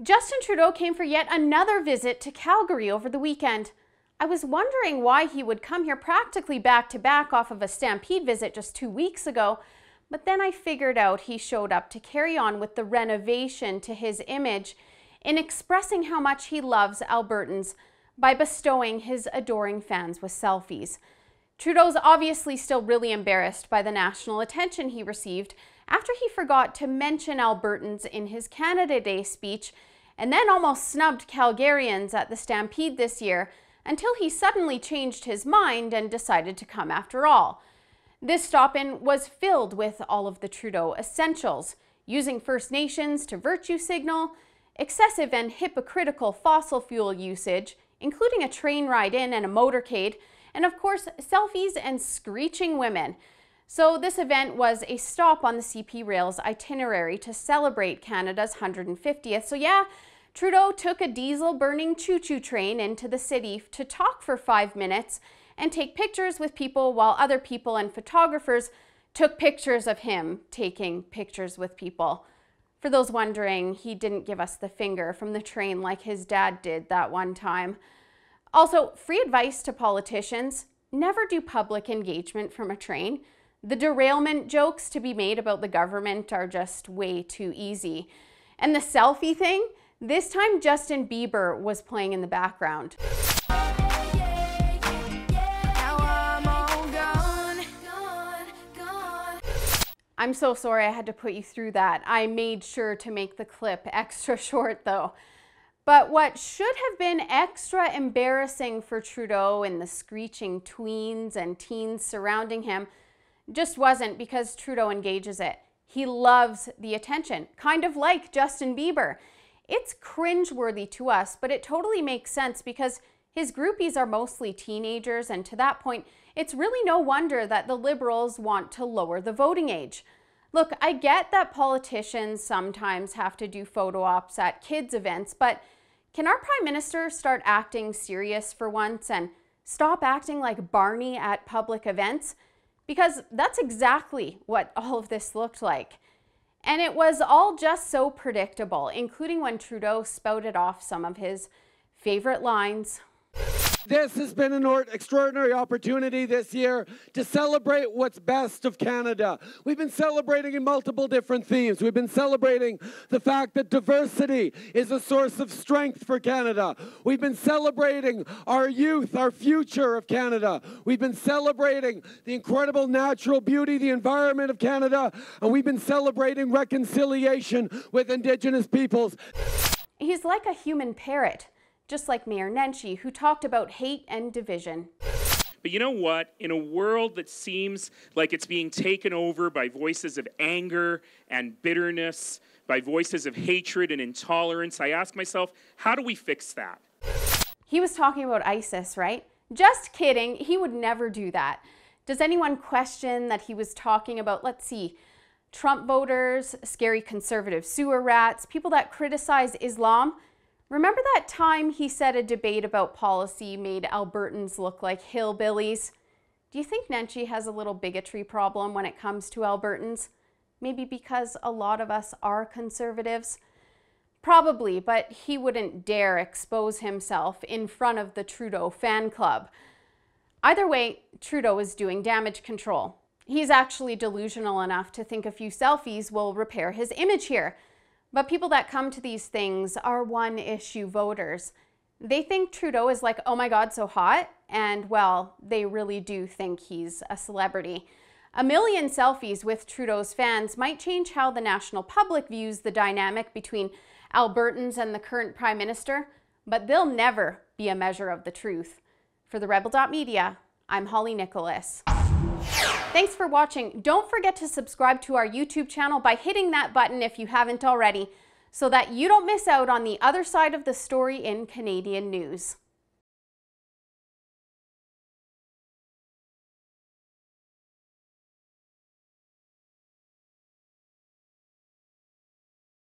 Justin Trudeau came for yet another visit to Calgary over the weekend. I was wondering why he would come here practically back to back off of a Stampede visit just 2 weeks ago, but then I figured out he showed up to carry on with the renovation to his image in expressing how much he loves Albertans by bestowing his adoring fans with selfies. Trudeau's obviously still really embarrassed by the national attention he received after he forgot to mention Albertans in his Canada Day speech and then almost snubbed Calgarians at the Stampede this year until he suddenly changed his mind and decided to come after all. This stop-in was filled with all of the Trudeau essentials, using First Nations to virtue signal, excessive and hypocritical fossil fuel usage, including a train ride in and a motorcade, and of course, selfies and screeching women. So this event was a stop on the CP Rail's itinerary to celebrate Canada's 150th. So yeah, Trudeau took a diesel-burning choo-choo train into the city to talk for 5 minutes and take pictures with people while other people and photographers took pictures of him taking pictures with people. For those wondering, he didn't give us the finger from the train like his dad did that one time. Also, free advice to politicians: never do public engagement from a train. The derailment jokes to be made about the government are just way too easy. And the selfie thing? This time Justin Bieber was playing in the background. I'm so sorry I had to put you through that. I made sure to make the clip extra short though. But what should have been extra embarrassing for Trudeau and the screeching tweens and teens surrounding him just wasn't, because Trudeau engages it. He loves the attention, kind of like Justin Bieber. It's cringeworthy to us, but it totally makes sense because his groupies are mostly teenagers, and to that point, it's really no wonder that the Liberals want to lower the voting age. Look, I get that politicians sometimes have to do photo ops at kids' events, but can our Prime Minister start acting serious for once and stop acting like Barney at public events? Because that's exactly what all of this looked like. And it was all just so predictable, including when Trudeau spouted off some of his favorite lines. This has been an extraordinary opportunity this year to celebrate what's best of Canada. We've been celebrating in multiple different themes. We've been celebrating the fact that diversity is a source of strength for Canada. We've been celebrating our youth, our future of Canada. We've been celebrating the incredible natural beauty, the environment of Canada, and we've been celebrating reconciliation with Indigenous peoples. He's like a human parrot, just like Mayor Nenshi, who talked about hate and division. But you know what? In a world that seems like it's being taken over by voices of anger and bitterness, by voices of hatred and intolerance, I ask myself, how do we fix that? He was talking about ISIS, right? Just kidding, he would never do that. Does anyone question that he was talking about, let's see, Trump voters, scary conservative sewer rats, people that criticize Islam? Remember that time he said a debate about policy made Albertans look like hillbillies? Do you think Nenshi has a little bigotry problem when it comes to Albertans? Maybe because a lot of us are conservatives? Probably, but he wouldn't dare expose himself in front of the Trudeau fan club. Either way, Trudeau is doing damage control. He's actually delusional enough to think a few selfies will repair his image here. But people that come to these things are one-issue voters. They think Trudeau is like, oh my God, so hot, and well, they really do think he's a celebrity. A million selfies with Trudeau's fans might change how the national public views the dynamic between Albertans and the current Prime Minister, but they'll never be a measure of the truth. For the Rebel.media, I'm Holly Nicholas. Thanks for watching. Don't forget to subscribe to our YouTube channel by hitting that button if you haven't already, so that you don't miss out on the other side of the story in Canadian news.